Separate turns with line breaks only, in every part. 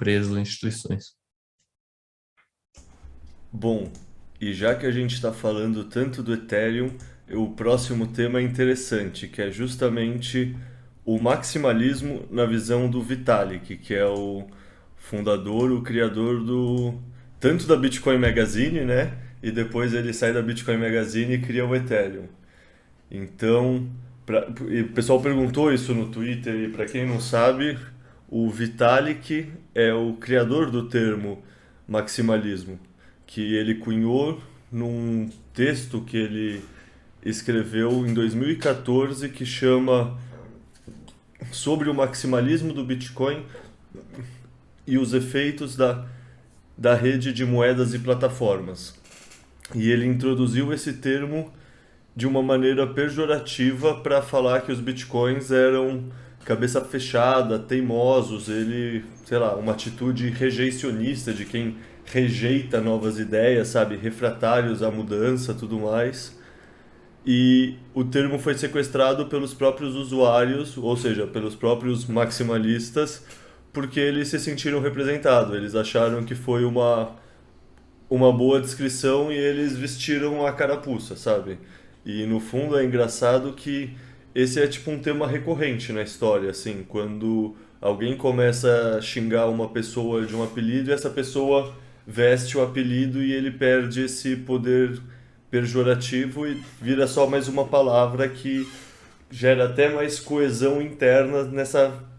empresas ou instituições.
Bom, e já que a gente está falando tanto do Ethereum, o próximo tema é interessante, que é justamente o maximalismo na visão do Vitalik, que é o fundador, o criador do tanto da Bitcoin Magazine, né? E depois ele sai da Bitcoin Magazine e cria o Ethereum. Então, e o pessoal perguntou isso no Twitter e para quem não sabe, o Vitalik é o criador do termo maximalismo, que ele cunhou num texto que ele escreveu em 2014 que chama Sobre o maximalismo do Bitcoin e os efeitos da rede de moedas e plataformas. E ele introduziu esse termo de uma maneira pejorativa para falar que os bitcoins eram cabeça fechada, teimosos, ele, sei lá, uma atitude rejeicionista de quem rejeita novas ideias, sabe, refratários à mudança, tudo mais. E o termo foi sequestrado pelos próprios usuários, ou seja, pelos próprios maximalistas, porque eles se sentiram representados. Eles acharam que foi uma boa descrição e eles vestiram a carapuça, sabe? E no fundo é engraçado que esse é tipo um tema recorrente na história, assim, quando alguém começa a xingar uma pessoa de um apelido e essa pessoa veste o apelido e ele perde esse poder pejorativo e vira só mais uma palavra que gera até mais coesão interna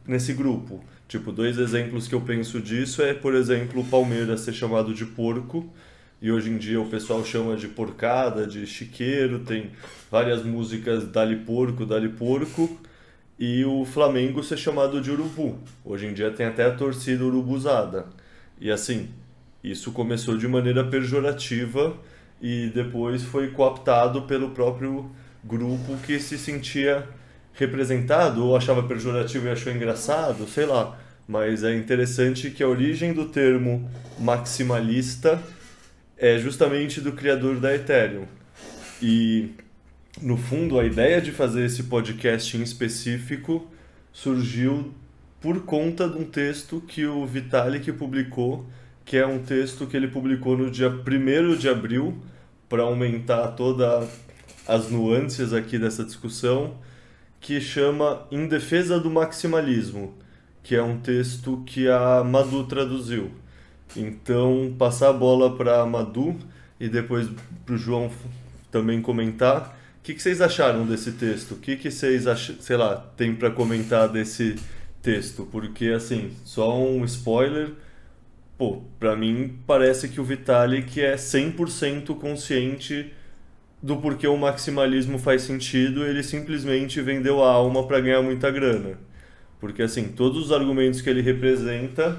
nesse grupo. Tipo, dois exemplos que eu penso disso é, por exemplo, o Palmeiras ser chamado de porco, e hoje em dia o pessoal chama de porcada, de chiqueiro, tem várias músicas Dali Porco, e o Flamengo ser chamado de urubu. Hoje em dia tem até a torcida urubuzada. E assim, isso começou de maneira pejorativa e depois foi cooptado pelo próprio grupo que se sentia representado ou achava pejorativo e achou engraçado, sei lá. Mas é interessante que a origem do termo maximalista é justamente do criador da Ethereum. E no fundo, a ideia de fazer esse podcast em específico surgiu por conta de um texto que o Vitalik publicou, que é um texto que ele publicou no dia 1º de abril, para aumentar todas as nuances aqui dessa discussão, que chama Em Defesa do Maximalismo, que é um texto que a Madu traduziu. Então, passar a bola para a Madu e depois para o João também comentar. O que vocês acharam desse texto? O que vocês sei lá, tem para comentar desse texto? Porque assim, só um spoiler, pô, para mim parece que o Vitalik é 100% consciente do porquê o maximalismo faz sentido, ele simplesmente vendeu a alma para ganhar muita grana. Porque assim, todos os argumentos que ele representa,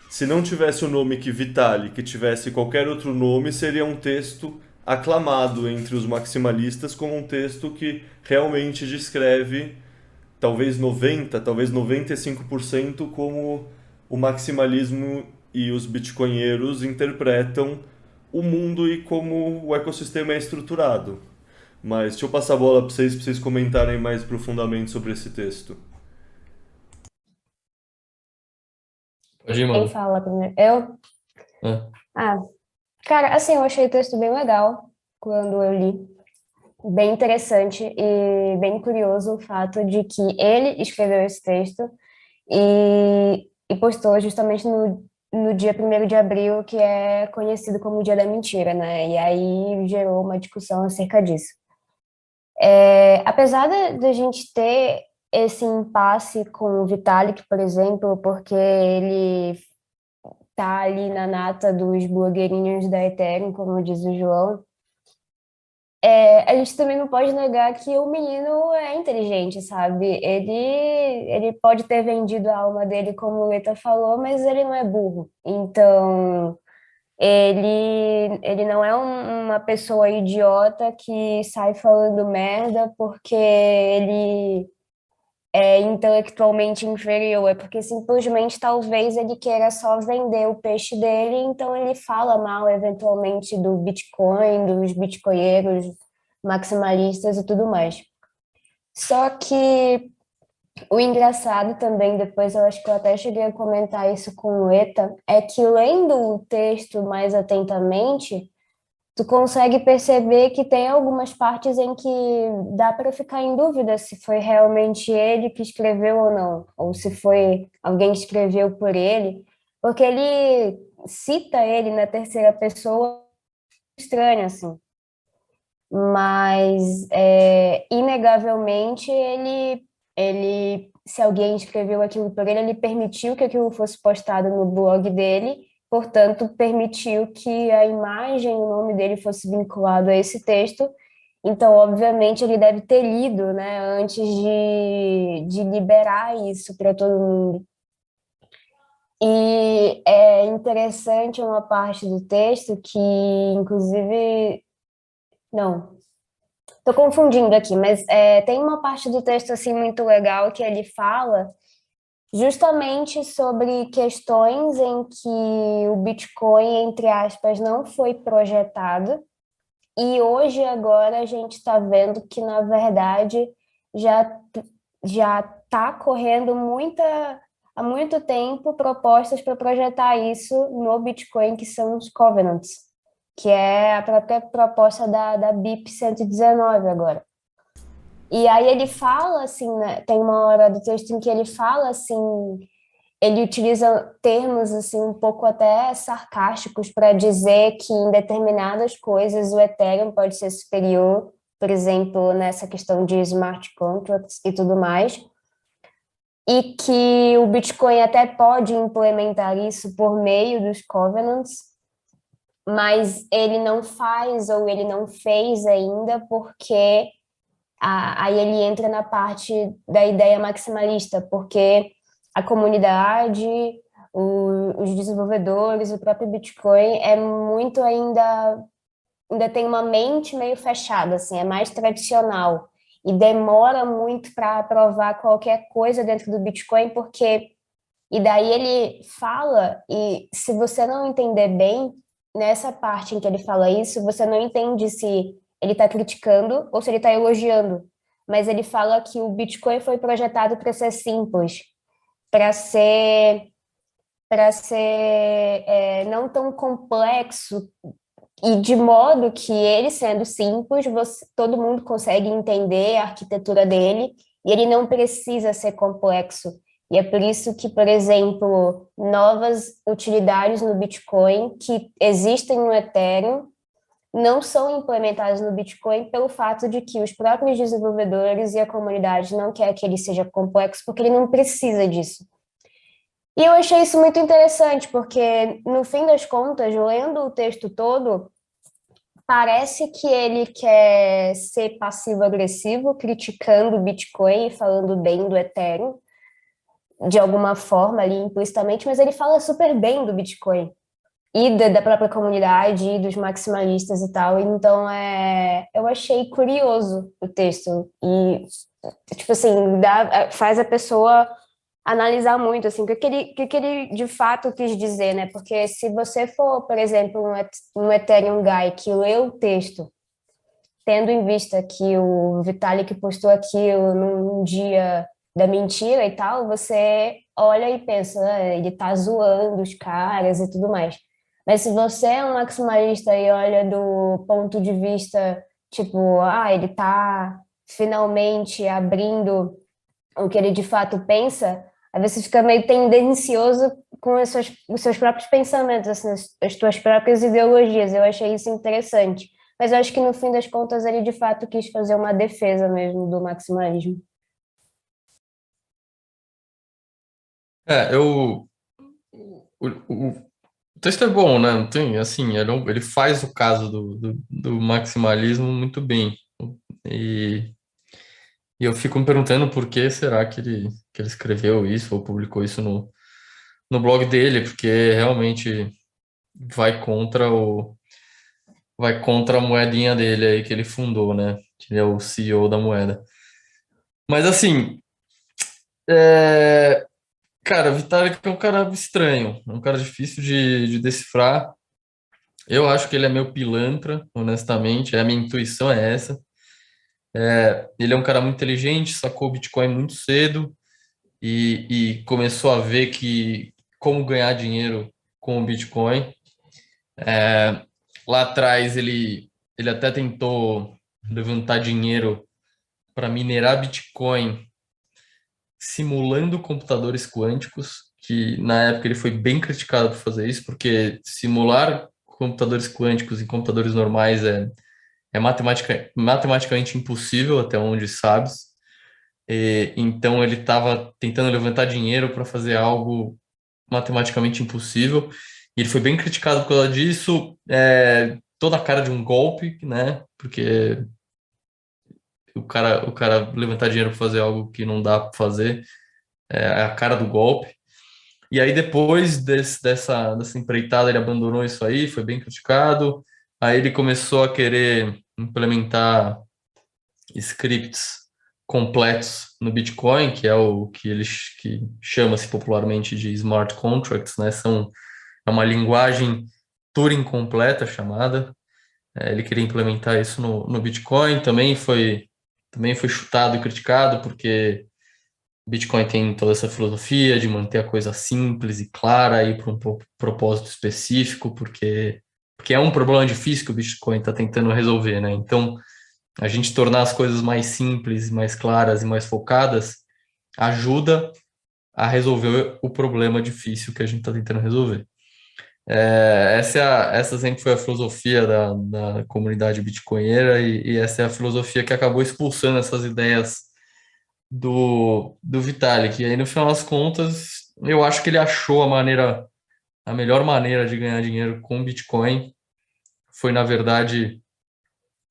se não tivesse o nome que Vitalik, que tivesse qualquer outro nome, seria um texto aclamado entre os maximalistas como um texto que realmente descreve talvez 90, talvez 95% como o maximalismo e os bitcoinheiros interpretam o mundo e como o ecossistema é estruturado. Mas deixa eu passar a bola para vocês comentarem mais profundamente sobre esse texto.
Pode ir,
Quem
mano.
fala primeiro? Eu?
É.
Ah, cara, assim, eu achei o texto bem legal quando eu li. Bem interessante e bem curioso o fato de que ele escreveu esse texto e postou justamente no dia 1º de abril, que é conhecido como o Dia da Mentira, né? E aí gerou uma discussão acerca disso. Apesar da gente ter esse impasse com o Vitalik, por exemplo, porque ele tá ali na nata dos blogueirinhos da Ethereum, como diz o João, a gente também não pode negar que o menino é inteligente, sabe? Ele pode ter vendido a alma dele, como o Leta falou, mas ele não é burro. Então, ele não é uma pessoa idiota que sai falando merda porque ele é intelectualmente inferior, é porque simplesmente talvez ele queira só vender o peixe dele, então ele fala mal eventualmente do Bitcoin, dos bitcoinheiros maximalistas e tudo mais. Só que O engraçado também, depois eu acho que eu até cheguei a comentar isso com o ETA, é que lendo o texto mais atentamente, tu consegue perceber que tem algumas partes em que dá para ficar em dúvida se foi realmente ele que escreveu ou não, ou se foi alguém que escreveu por ele, porque ele cita ele na terceira pessoa estranha, assim. Mas, inegavelmente, se alguém escreveu aquilo por ele, ele permitiu que aquilo fosse postado no blog dele, portanto, permitiu que a imagem, o nome dele fosse vinculado a esse texto. Então, obviamente, ele deve ter lido, né, antes de liberar isso para todo mundo. E é interessante uma parte do texto que, inclusive, não. Tô confundindo aqui, mas tem uma parte do texto assim muito legal que ele fala justamente sobre questões em que o Bitcoin, entre aspas, não foi projetado e hoje agora a gente está vendo que na verdade já já está correndo há muito tempo propostas para projetar isso no Bitcoin, que são os covenants, que é a própria proposta da BIP 119 agora. E aí ele fala assim, né, tem uma hora do texto em que ele fala assim, ele utiliza termos assim um pouco até sarcásticos para dizer que em determinadas coisas o Ethereum pode ser superior, por exemplo, nessa questão de smart contracts e tudo mais, e que o Bitcoin até pode implementar isso por meio dos covenants, mas ele não faz ou ele não fez ainda porque aí ele entra na parte da ideia maximalista, porque a comunidade, os desenvolvedores, o próprio Bitcoin é muito ainda tem uma mente meio fechada, assim, é mais tradicional e demora muito para aprovar qualquer coisa dentro do Bitcoin, porque e daí ele fala, e se você não entender bem, nessa parte em que ele fala isso, você não entende se ele está criticando ou se ele está elogiando. Mas ele fala que o Bitcoin foi projetado para ser simples, para ser, não tão complexo, e de modo que ele sendo simples, todo mundo consegue entender a arquitetura dele, e ele não precisa ser complexo. E é por isso que, por exemplo, novas utilidades no Bitcoin que existem no Ethereum não são implementadas no Bitcoin pelo fato de que os próprios desenvolvedores e a comunidade não quer que ele seja complexo, porque ele não precisa disso. E eu achei isso muito interessante, porque, no fim das contas, lendo o texto todo, parece que ele quer ser passivo-agressivo, criticando o Bitcoin e falando bem do Ethereum, de alguma forma ali implicitamente, mas ele fala super bem do Bitcoin e da própria comunidade e dos maximalistas e tal. Então, eu achei curioso o texto e, tipo assim, faz a pessoa analisar muito, assim, o que ele de fato quis dizer, né? Porque se você for, por exemplo, um Ethereum Guy que lê o texto, tendo em vista que o Vitalik postou aquilo num dia da mentira e tal, você olha e pensa, ele tá zoando os caras e tudo mais. Mas se você é um maximalista e olha do ponto de vista, tipo, ele tá finalmente abrindo o que ele de fato pensa, aí você fica meio tendencioso com os seus próprios pensamentos, assim, as tuas próprias ideologias. Eu achei isso interessante. Mas eu acho que no fim das contas ele de fato quis fazer uma defesa mesmo do maximalismo.
É, eu. O texto é bom, né? Não tem, assim, ele faz o caso do maximalismo muito bem. E, e eu fico me perguntando por que será que ele escreveu isso ou publicou isso no blog dele, porque realmente vai contra vai contra a moedinha dele aí que ele fundou, né? Que ele é o CEO da moeda. Mas assim, é, cara, o Vitalik é um cara estranho, é um cara difícil de decifrar. Eu acho que ele é meio pilantra, honestamente. A minha intuição é essa. Ele é um cara muito inteligente, sacou o Bitcoin muito cedo, e começou a ver que como ganhar dinheiro com o Bitcoin. Lá atrás ele até tentou levantar dinheiro para minerar Bitcoin simulando computadores quânticos, que na época ele foi bem criticado por fazer isso, porque simular computadores quânticos em computadores normais é matematicamente impossível, até onde sabes. Então ele estava tentando levantar dinheiro para fazer algo matematicamente impossível, e ele foi bem criticado por causa disso, toda a cara de um golpe, né? Porque o cara levantar dinheiro para fazer algo que não dá para fazer é a cara do golpe. E aí, depois dessa empreitada, ele abandonou isso aí, foi bem criticado. Aí ele começou a querer implementar scripts completos no Bitcoin, que é o que chama-se popularmente de smart contracts, né? É uma linguagem Turing completa chamada. Ele queria implementar isso no Bitcoin, também foi chutado e criticado, porque Bitcoin tem toda essa filosofia de manter a coisa simples e clara e para um propósito específico, porque é um problema difícil que o Bitcoin está tentando resolver, né? Então, a gente tornar as coisas mais simples, mais claras e mais focadas ajuda a resolver o problema difícil que a gente está tentando resolver. Essa sempre foi a filosofia da comunidade bitcoinheira e essa é a filosofia que acabou expulsando essas ideias do Vitalik. E aí, no final das contas, eu acho que ele achou a melhor maneira de ganhar dinheiro com Bitcoin foi, na verdade,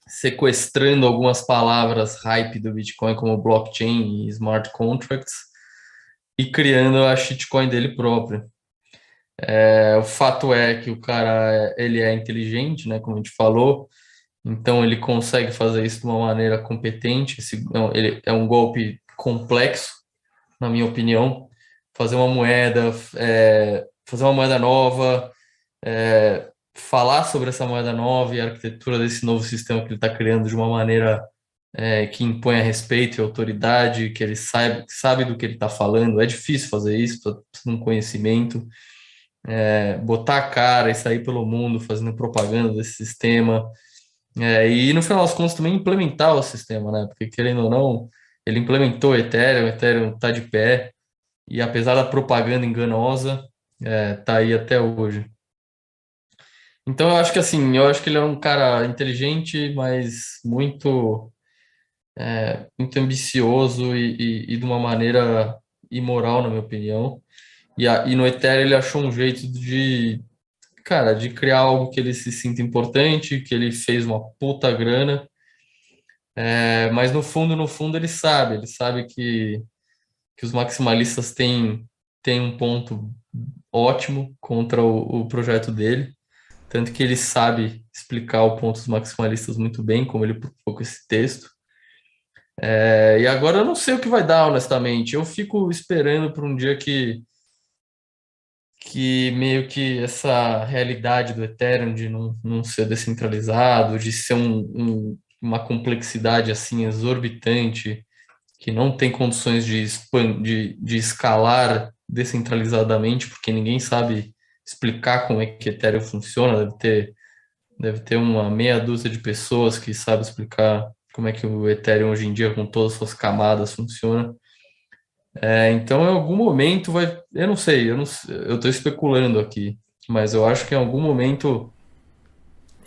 sequestrando algumas palavras hype do Bitcoin, como blockchain e smart contracts, e criando a shitcoin dele própria. O fato é que o cara ele é inteligente, né, como a gente falou, então ele consegue fazer isso de uma maneira competente. Ele é um golpe complexo, na minha opinião, fazer uma moeda, fazer uma moeda nova, falar sobre essa moeda nova e a arquitetura desse novo sistema que ele está criando de uma maneira que impõe respeito e autoridade, que ele sabe do que ele está falando. É difícil fazer isso, precisa de um conhecimento, botar a cara e sair pelo mundo fazendo propaganda desse sistema. E no final das contas também implementar o sistema, né? Porque querendo ou não, ele implementou o Ethereum está de pé, e apesar da propaganda enganosa, tá aí até hoje. Então eu acho que assim, eu acho que ele é um cara inteligente, mas muito ambicioso e de uma maneira imoral, na minha opinião. E no Ethereum ele achou um jeito de criar algo que ele se sinta importante, que ele fez uma puta grana, mas no fundo ele sabe que os maximalistas têm um ponto ótimo contra o projeto dele, tanto que ele sabe explicar o ponto dos maximalistas muito bem, como ele propôs com esse texto. E agora eu não sei o que vai dar, honestamente. Eu fico esperando por um dia que meio que essa realidade do Ethereum de não ser descentralizado, de ser uma complexidade assim exorbitante, que não tem condições de escalar descentralizadamente, porque ninguém sabe explicar como é que Ethereum funciona. Deve ter uma meia dúzia de pessoas que sabe explicar como é que o Ethereum hoje em dia, com todas as suas camadas, funciona. Então, em algum momento vai. Eu não sei, eu estou especulando aqui, mas eu acho que em algum momento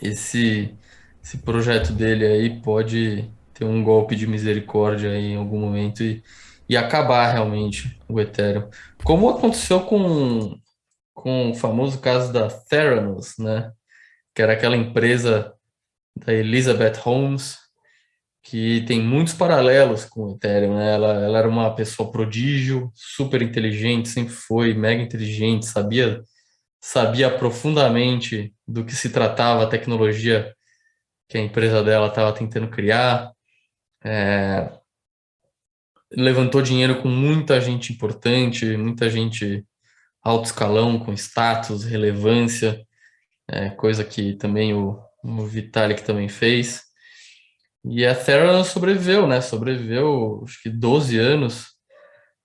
esse, esse projeto dele aí pode ter um golpe de misericórdia aí em algum momento e acabar realmente o Ethereum. Como aconteceu com o famoso caso da Theranos, né? Que era aquela empresa da Elizabeth Holmes, que tem muitos paralelos com o Ethereum, né? Ela era uma pessoa prodígio, super inteligente, sempre foi mega inteligente, sabia profundamente do que se tratava a tecnologia que a empresa dela estava tentando criar, levantou dinheiro com muita gente importante, muita gente alto escalão, com status, relevância, coisa que também o Vitalik também fez. E a Theranos sobreviveu, né? Sobreviveu, acho que 12 anos,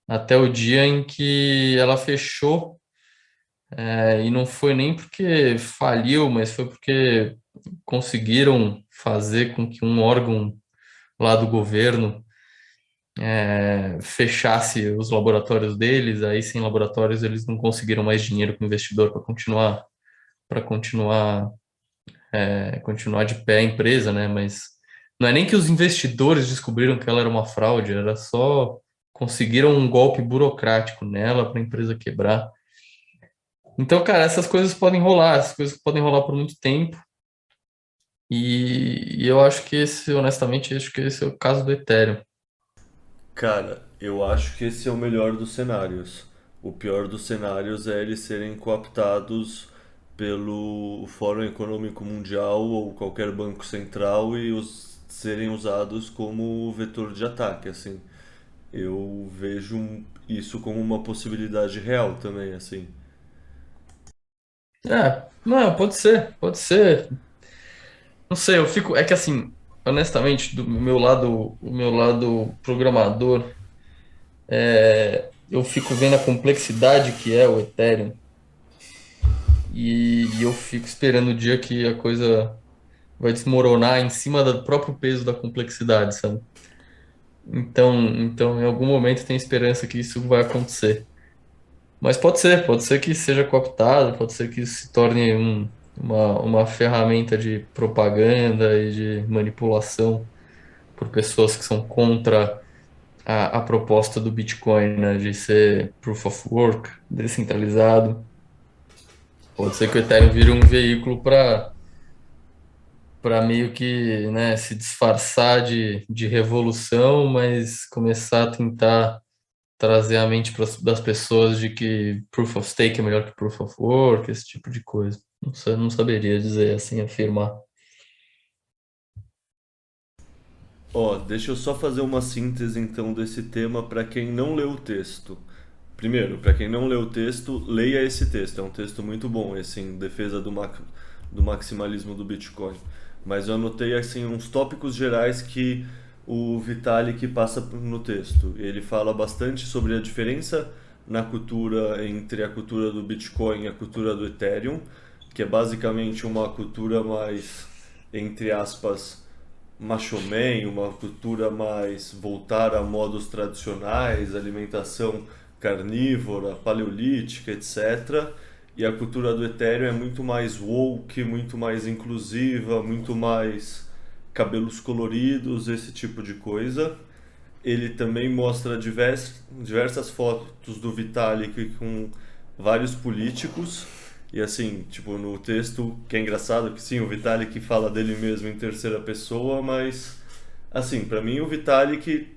até o dia em que ela fechou, e não foi nem porque faliu, mas foi porque conseguiram fazer com que um órgão lá do governo fechasse os laboratórios deles, aí sem laboratórios eles não conseguiram mais dinheiro com o investidor para continuar de pé a empresa, né? Mas não é nem que os investidores descobriram que ela era uma fraude, era só conseguiram um golpe burocrático nela para a empresa quebrar. Então, cara, essas coisas podem rolar por muito tempo. E eu acho que esse, honestamente, acho que esse é o caso do Ethereum.
Cara, eu acho que esse é o melhor dos cenários. O pior dos cenários é eles serem cooptados pelo Fórum Econômico Mundial ou qualquer banco central e serem usados como vetor de ataque, assim. Eu vejo isso como uma possibilidade real também, assim.
Não, pode ser, pode ser. Não sei, eu fico, é que assim, honestamente, do meu lado, o meu lado programador, eu fico vendo a complexidade que é o Ethereum e eu fico esperando o dia que a coisa vai desmoronar em cima do próprio peso da complexidade, sabe? Então, em algum momento tem esperança que isso vai acontecer. Mas pode ser que seja cooptado, pode ser que isso se torne uma ferramenta de propaganda e de manipulação por pessoas que são contra a proposta do Bitcoin, né, de ser proof of work, descentralizado. Pode ser que o Ethereum vire um veículo para meio que, né, se disfarçar de revolução, mas começar a tentar trazer a mente das pessoas de que proof of stake é melhor que proof of work, esse tipo de coisa. Não sei, não saberia dizer assim, afirmar.
Ó, deixa eu só fazer uma síntese então desse tema para quem não leu o texto. Primeiro, para quem não leu o texto, leia esse texto. É um texto muito bom, esse em defesa do maximalismo do Bitcoin. Mas eu anotei assim uns tópicos gerais que o Vitalik passa no texto. Ele fala bastante sobre a diferença na cultura entre a cultura do Bitcoin e a cultura do Ethereum, que é basicamente uma cultura mais, entre aspas, macho man, uma cultura mais voltada a modos tradicionais, alimentação carnívora, paleolítica, etc. E a cultura do Ethereum é muito mais woke, muito mais inclusiva, muito mais cabelos coloridos, esse tipo de coisa. Ele também mostra diversas fotos do Vitalik com vários políticos. E assim, tipo, no texto, que é engraçado que sim, o Vitalik fala dele mesmo em terceira pessoa, mas assim, pra mim o Vitalik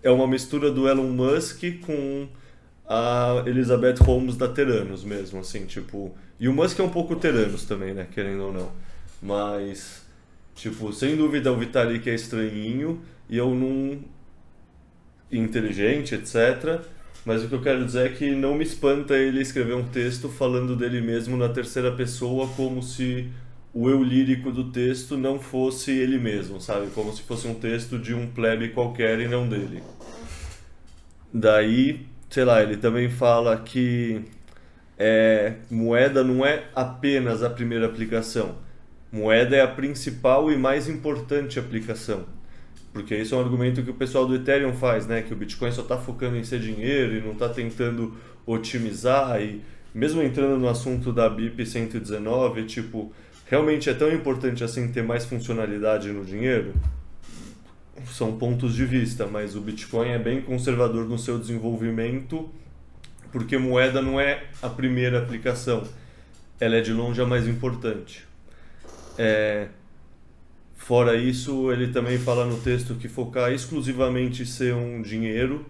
é uma mistura do Elon Musk com a Elizabeth Holmes da Teranos mesmo, assim, tipo, e o Musk é um pouco Teranos também, né, querendo ou não. Mas tipo, sem dúvida o Vitalik é estranhinho e eu não inteligente, etc. Mas o que eu quero dizer é que não me espanta ele escrever um texto falando dele mesmo na terceira pessoa, como se o eu lírico do texto não fosse ele mesmo, sabe? Como se fosse um texto de um plebe qualquer e não dele. Daí, sei lá, ele também fala que moeda não é apenas a primeira aplicação. Moeda é a principal e mais importante aplicação. Porque isso é um argumento que o pessoal do Ethereum faz, né? Que o Bitcoin só está focando em ser dinheiro e não está tentando otimizar. E mesmo entrando no assunto da BIP 119, tipo, realmente é tão importante assim ter mais funcionalidade no dinheiro? São pontos de vista, mas o Bitcoin é bem conservador no seu desenvolvimento, porque moeda não é a primeira aplicação, ela é de longe a mais importante. Fora isso, ele também fala no texto que focar exclusivamente em ser um dinheiro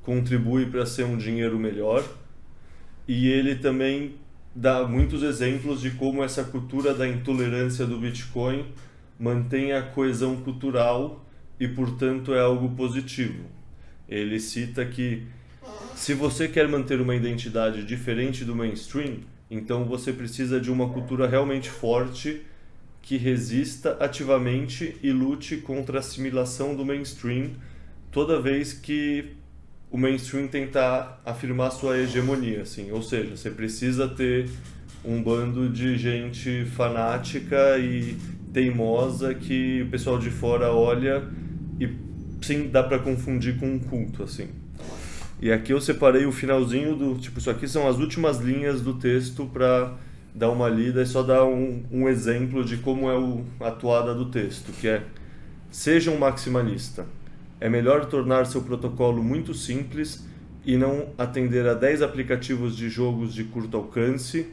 contribui para ser um dinheiro melhor. E ele também dá muitos exemplos de como essa cultura da intolerância do Bitcoin mantém a coesão cultural e, portanto, é algo positivo. Ele cita que se você quer manter uma identidade diferente do mainstream, então você precisa de uma cultura realmente forte que resista ativamente e lute contra a assimilação do mainstream toda vez que o mainstream tentar afirmar sua hegemonia, assim. Ou seja, você precisa ter um bando de gente fanática e teimosa que o pessoal de fora olha e sim dá pra confundir com um culto, assim. E aqui eu separei o finalzinho do, tipo, isso aqui são as últimas linhas do texto pra dar uma lida e só dar um exemplo de como é a toada do texto, que é: seja um maximalista. É melhor tornar seu protocolo muito simples e não atender a 10 aplicativos de jogos de curto alcance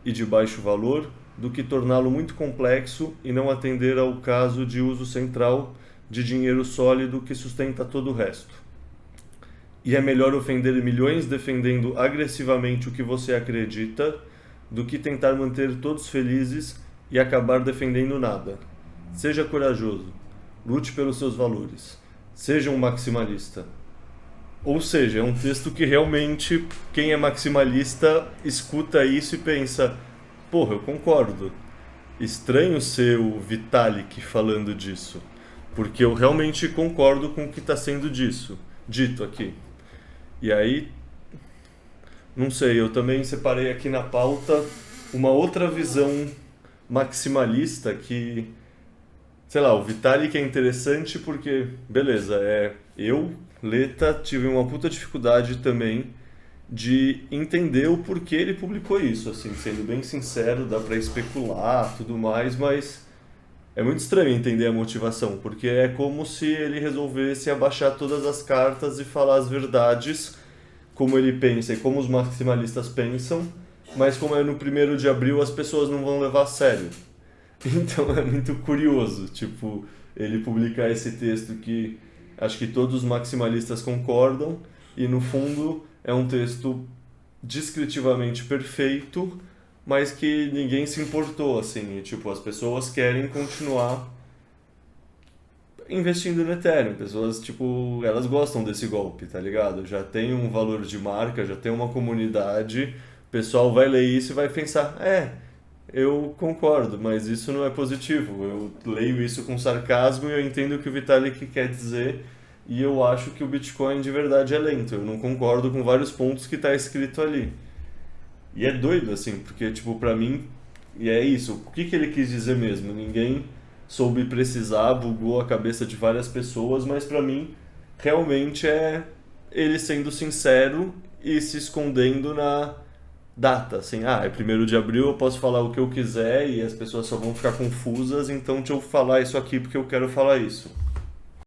e de baixo valor, do que torná-lo muito complexo e não atender ao caso de uso central de dinheiro sólido que sustenta todo o resto. E é melhor ofender milhões defendendo agressivamente o que você acredita do que tentar manter todos felizes e acabar defendendo nada. Seja corajoso. Lute pelos seus valores. Seja um maximalista. Ou seja, é um texto que realmente quem é maximalista escuta isso e pensa: porra, eu concordo. Estranho ser o Vitalik falando disso, porque eu realmente concordo com o que está sendo dito aqui. E aí, não sei, eu também separei aqui na pauta uma outra visão maximalista que, sei lá, o Vitalik é interessante porque, beleza, eu, Leta, tive uma puta dificuldade também de entender o porquê ele publicou isso, assim, sendo bem sincero, dá pra especular, tudo mais, mas é muito estranho entender a motivação, porque é como se ele resolvesse abaixar todas as cartas e falar as verdades como ele pensa e como os maximalistas pensam, mas como é no 1º de abril, as pessoas não vão levar a sério. Então é muito curioso, tipo, ele publicar esse texto que acho que todos os maximalistas concordam e no fundo é um texto descritivamente perfeito, mas que ninguém se importou, assim, e, tipo, as pessoas querem continuar investindo no Ethereum, pessoas, tipo, elas gostam desse golpe, tá ligado? Já tem um valor de marca, já tem uma comunidade, o pessoal vai ler isso e vai pensar: eu concordo, mas isso não é positivo. Eu leio isso com sarcasmo e eu entendo o que o Vitalik quer dizer e eu acho que o Bitcoin de verdade é lento. Eu não concordo com vários pontos que tá escrito ali. E é doido, assim, porque, tipo, pra mim, e é isso, o que ele quis dizer mesmo? Ninguém soube precisar, bugou a cabeça de várias pessoas, mas pra mim, realmente é ele sendo sincero e se escondendo na data, assim, é 1º de abril, eu posso falar o que eu quiser e as pessoas só vão ficar confusas, então deixa eu falar isso aqui porque eu quero falar isso.